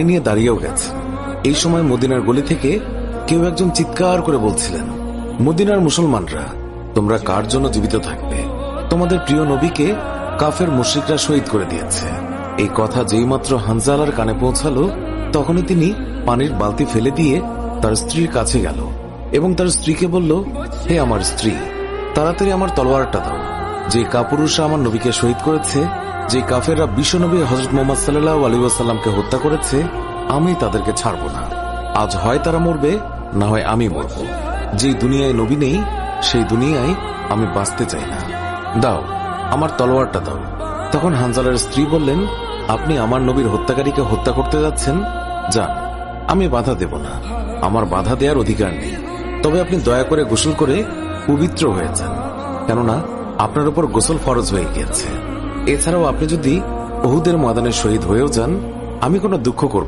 নিয়ে দাঁড়িয়েও গেছে। এই সময় মদিনার গলি থেকে কেউ একজন চিৎকার করে বলছিলেন, মদিনার মুসলমানরা, তোমরা কার জন্য জীবিত থাকবে? তোমাদের প্রিয় নবীকে কাফের মুশরিকরা শহীদ করে দিয়েছে। এই কথা যেই মাত্র হানজালার কানে পৌঁছালো, তখনই তিনি পানির বালতি ফেলে দিয়ে তার স্ত্রীর কাছে গেল এবং তার স্ত্রীকে বলল, হে আমার স্ত্রী, তাড়াতাড়ি আমার তলোয়ারটা দাও। যে কাপুরুষরা আমার নবীকে শহীদ করেছে, যে কাফেররা বিশ্বনবী হযরত মুহাম্মদ সাল্লাল্লাহু আলাইহি ওয়াসাল্লামকে হত্যা করেছে, আমি তাদেরকে ছাড়ব না। আজ হয় তারা মরবে, না হয় আমি মরব। যে দুনিয়ায় নবী নেই, সেই দুনিয়ায় আমি বাঁচতে চাই না। দাও, আমার তলোয়ারটা দাও। তখন হানজালার স্ত্রী বললেন, আপনি আমার নবীর হত্যাকারীকে হত্যা করতে যাচ্ছেন? যান, আমি বাধা দেব না, আমার বাধা দেওয়ার অধিকার নেই। তবে আপনি দয়া করে গোসল করে পবিত্র হয়ে যান, কেননা আপনার উপর গোসল ফরজ হয়ে গিয়েছে। এছাড়াও আপনি যদি উহুদের ময়দানে শহীদ হয়েও যান, আমি কোনো দুঃখ করব